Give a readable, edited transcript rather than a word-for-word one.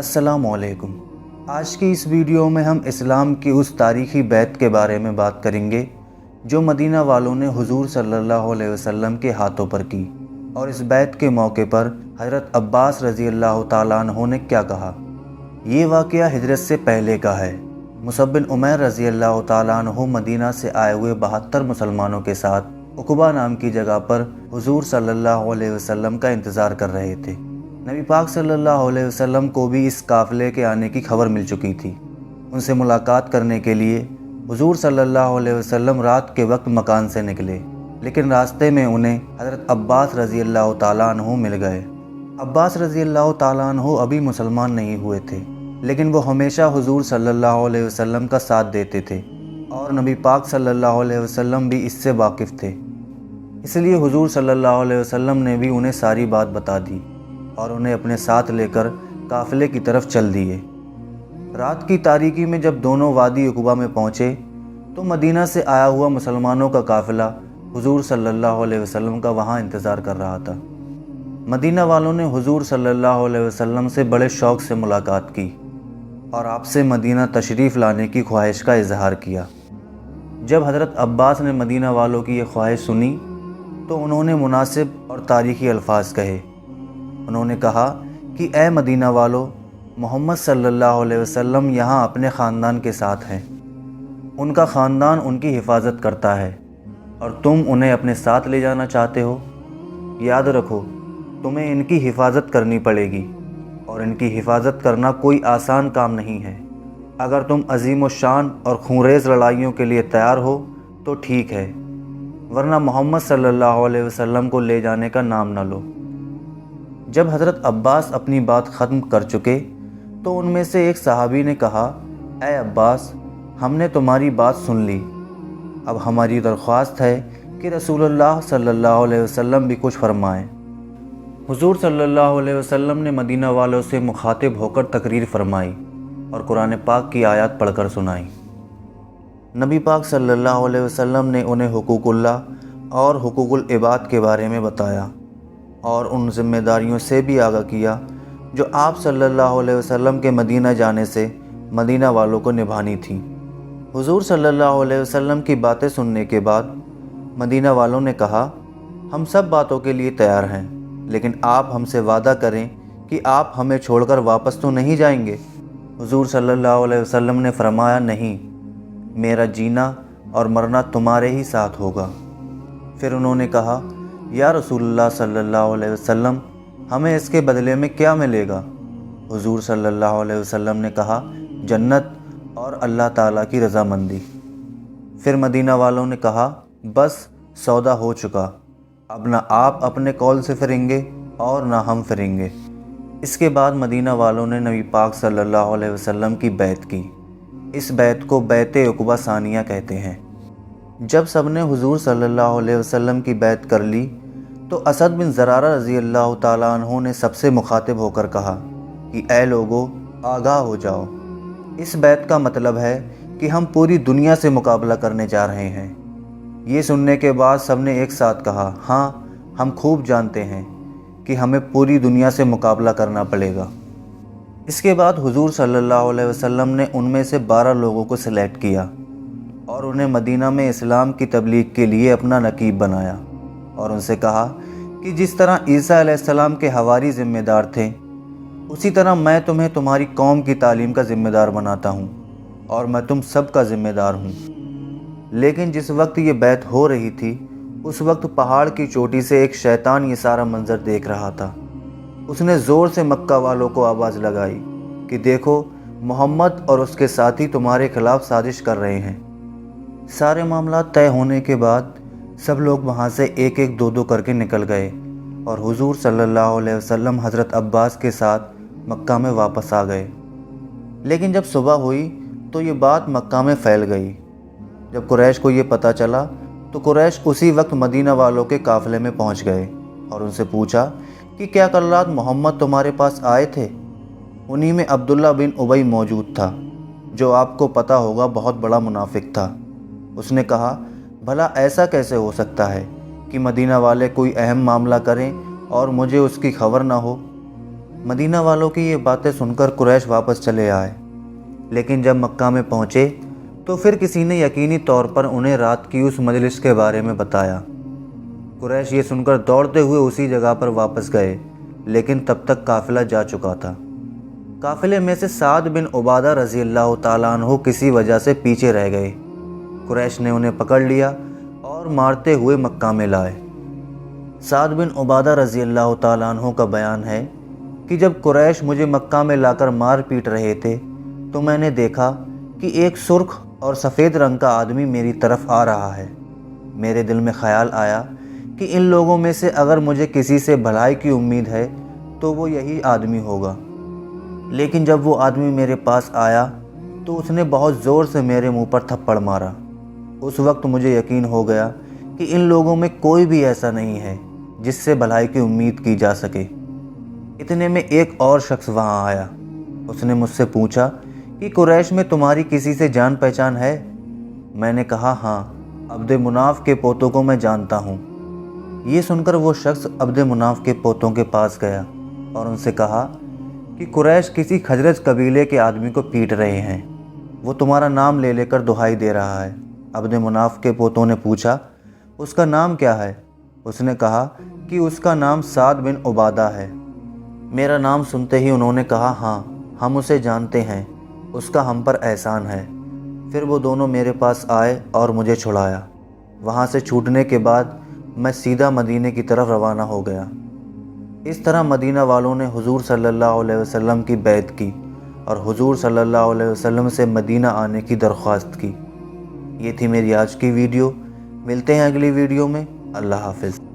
السلام علیکم۔ آج کی اس ویڈیو میں ہم اسلام کی اس تاریخی بیعت کے بارے میں بات کریں گے جو مدینہ والوں نے حضور صلی اللہ علیہ وسلم کے ہاتھوں پر کی، اور اس بیعت کے موقع پر حضرت عباس رضی اللہ تعالیٰ عنہ نے کیا کہا۔ یہ واقعہ ہجرت سے پہلے کا ہے۔ مصعب بن عمیر رضی اللہ تعالیٰ عنہ مدینہ سے آئے ہوئے 72 مسلمانوں کے ساتھ عقبہ نام کی جگہ پر حضور صلی اللہ علیہ وسلم کا انتظار کر رہے تھے۔ نبی پاک صلی اللہ علیہ وسلم کو بھی اس قافلے کے آنے کی خبر مل چکی تھی۔ ان سے ملاقات کرنے کے لیے حضور صلی اللہ علیہ وسلم رات کے وقت مکان سے نکلے، لیکن راستے میں انہیں حضرت عباس رضی اللہ تعالیٰ عنہ مل گئے۔ عباس رضی اللہ تعالیٰ عنہ ابھی مسلمان نہیں ہوئے تھے، لیکن وہ ہمیشہ حضور صلی اللہ علیہ وسلم کا ساتھ دیتے تھے، اور نبی پاک صلی اللہ علیہ وسلم بھی اس سے واقف تھے۔ اس لیے حضور صلی اللہ علیہ وسلم نے بھی انہیں ساری بات بتا دی اور انہیں اپنے ساتھ لے کر قافلے کی طرف چل دیے۔ رات کی تاریکی میں جب دونوں وادی عقبہ میں پہنچے تو مدینہ سے آیا ہوا مسلمانوں کا قافلہ حضور صلی اللہ علیہ وسلم کا وہاں انتظار کر رہا تھا۔ مدینہ والوں نے حضور صلی اللہ علیہ وسلم سے بڑے شوق سے ملاقات کی اور آپ سے مدینہ تشریف لانے کی خواہش کا اظہار کیا۔ جب حضرت عباس نے مدینہ والوں کی یہ خواہش سنی تو انہوں نے مناسب اور تاریخی الفاظ کہے۔ انہوں نے کہا کہ اے مدینہ والو، محمد صلی اللہ علیہ وسلم یہاں اپنے خاندان کے ساتھ ہیں۔ ان کا خاندان ان کی حفاظت کرتا ہے اور تم انہیں اپنے ساتھ لے جانا چاہتے ہو۔ یاد رکھو، تمہیں ان کی حفاظت کرنی پڑے گی، اور ان کی حفاظت کرنا کوئی آسان کام نہیں ہے۔ اگر تم عظیم الشان اور خونریز لڑائیوں کے لیے تیار ہو تو ٹھیک ہے، ورنہ محمد صلی اللہ علیہ وسلم کو لے جانے کا نام نہ لو۔ جب حضرت عباس اپنی بات ختم کر چکے تو ان میں سے ایک صحابی نے کہا، اے عباس، ہم نے تمہاری بات سن لی، اب ہماری درخواست ہے کہ رسول اللہ صلی اللہ علیہ وسلم بھی کچھ فرمائیں۔ حضور صلی اللہ علیہ وسلم نے مدینہ والوں سے مخاطب ہو کر تقریر فرمائی اور قرآن پاک کی آیات پڑھ کر سنائی۔ نبی پاک صلی اللہ علیہ وسلم نے انہیں حقوق اللہ اور حقوق العباد کے بارے میں بتایا اور ان ذمہ داریوں سے بھی آگاہ کیا جو آپ صلی اللہ علیہ وسلم کے مدینہ جانے سے مدینہ والوں کو نبھانی تھیں۔ حضور صلی اللہ علیہ وسلم کی باتیں سننے کے بعد مدینہ والوں نے کہا، ہم سب باتوں کے لیے تیار ہیں، لیکن آپ ہم سے وعدہ کریں کہ آپ ہمیں چھوڑ کر واپس تو نہیں جائیں گے۔ حضور صلی اللہ علیہ وسلم نے فرمایا، نہیں، میرا جینا اور مرنا تمہارے ہی ساتھ ہوگا۔ پھر انہوں نے کہا، یا رسول اللہ صلی اللہ علیہ وسلم، ہمیں اس کے بدلے میں کیا ملے گا؟ حضور صلی اللہ علیہ وسلم نے کہا، جنت اور اللہ تعالیٰ کی رضامندی۔ پھر مدینہ والوں نے کہا، بس سودا ہو چکا، اب نہ آپ اپنے قول سے پھریں گے اور نہ ہم پھریں گے۔ اس کے بعد مدینہ والوں نے نبی پاک صلی اللہ علیہ وسلم کی بیعت کی۔ اس بیعت کو بیعت عقبہ ثانیہ کہتے ہیں۔ جب سب نے حضور صلی اللہ علیہ وسلم کی بیعت کر لی تو اسد بن زرارہ رضی اللہ تعالیٰ عنہ نے سب سے مخاطب ہو کر کہا کہ اے لوگو، آگاہ ہو جاؤ، اس بیعت کا مطلب ہے کہ ہم پوری دنیا سے مقابلہ کرنے جا رہے ہیں۔ یہ سننے کے بعد سب نے ایک ساتھ کہا، ہاں، ہم خوب جانتے ہیں کہ ہمیں پوری دنیا سے مقابلہ کرنا پڑے گا۔ اس کے بعد حضور صلی اللہ علیہ وسلم نے ان میں سے 12 لوگوں کو سلیکٹ کیا اور انہیں مدینہ میں اسلام کی تبلیغ کے لیے اپنا نقیب بنایا، اور ان سے کہا کہ جس طرح عیسیٰ علیہ السلام کے حواری ذمہ دار تھے، اسی طرح میں تمہیں تمہاری قوم کی تعلیم کا ذمہ دار بناتا ہوں، اور میں تم سب کا ذمہ دار ہوں۔ لیکن جس وقت یہ بیعت ہو رہی تھی، اس وقت پہاڑ کی چوٹی سے ایک شیطان یہ سارا منظر دیکھ رہا تھا۔ اس نے زور سے مکہ والوں کو آواز لگائی کہ دیکھو، محمد اور اس کے ساتھی تمہارے خلاف سازش کر رہے ہیں۔ سارے معاملات طے ہونے کے بعد سب لوگ وہاں سے ایک ایک دو دو کر کے نکل گئے، اور حضور صلی اللہ علیہ وسلم حضرت عباس کے ساتھ مکہ میں واپس آ گئے۔ لیکن جب صبح ہوئی تو یہ بات مکہ میں پھیل گئی۔ جب قریش کو یہ پتہ چلا تو قریش اسی وقت مدینہ والوں کے قافلے میں پہنچ گئے اور ان سے پوچھا کہ کیا کل رات محمد تمہارے پاس آئے تھے؟ انہی میں عبداللہ بن ابی موجود تھا، جو آپ کو پتہ ہوگا بہت بڑا منافق تھا۔ اس نے کہا، بھلا ایسا کیسے ہو سکتا ہے کہ مدینہ والے کوئی اہم معاملہ کریں اور مجھے اس کی خبر نہ ہو؟ مدینہ والوں کی یہ باتیں سن کر قریش واپس چلے آئے، لیکن جب مکہ میں پہنچے تو پھر کسی نے یقینی طور پر انہیں رات کی اس مجلس کے بارے میں بتایا۔ قریش یہ سن کر دوڑتے ہوئے اسی جگہ پر واپس گئے، لیکن تب تک قافلہ جا چکا تھا۔ قافلے میں سے سعد بن عبادہ رضی اللہ تعالیٰ عنہ کسی وجہ سے پیچھے رہ گئے۔ قریش نے انہیں پکڑ لیا اور مارتے ہوئے مکہ میں لائے۔ سعد بن عبادہ رضی اللہ تعالیٰ عنہ کا بیان ہے کہ جب قریش مجھے مکہ میں لا کر مار پیٹ رہے تھے تو میں نے دیکھا کہ ایک سرخ اور سفید رنگ کا آدمی میری طرف آ رہا ہے۔ میرے دل میں خیال آیا کہ ان لوگوں میں سے اگر مجھے کسی سے بھلائی کی امید ہے تو وہ یہی آدمی ہوگا، لیکن جب وہ آدمی میرے پاس آیا تو اس نے بہت زور سے میرے منہ پر تھپڑ مارا۔ اس وقت مجھے یقین ہو گیا کہ ان لوگوں میں کوئی بھی ایسا نہیں ہے جس سے بھلائی کی امید کی جا سکے۔ اتنے میں ایک اور شخص وہاں آیا۔ اس نے مجھ سے پوچھا کہ قریش میں تمہاری کسی سے جان پہچان ہے؟ میں نے کہا ہاں، عبد مناف کے پوتوں کو میں جانتا ہوں۔ یہ سن کر وہ شخص عبد مناف کے پوتوں کے پاس گیا اور ان سے کہا کہ قریش کسی خزرج قبیلے کے آدمی کو پیٹ رہے ہیں، وہ تمہارا نام لے لے کر دہائی دے رہا ہے۔ عبد مناف کے پوتوں نے پوچھا اس کا نام کیا ہے؟ اس نے کہا کہ اس کا نام سعد بن عبادہ ہے۔ میرا نام سنتے ہی انہوں نے کہا ہاں، ہم اسے جانتے ہیں، اس کا ہم پر احسان ہے۔ پھر وہ دونوں میرے پاس آئے اور مجھے چھڑایا۔ وہاں سے چھوٹنے کے بعد میں سیدھا مدینے کی طرف روانہ ہو گیا۔ اس طرح مدینہ والوں نے حضور صلی اللہ علیہ وسلم کی بیعت کی اور حضور صلی اللہ علیہ وسلم سے مدینہ آنے کی درخواست کی۔ یہ تھی میری آج کی ویڈیو۔ ملتے ہیں اگلی ویڈیو میں۔ اللہ حافظ۔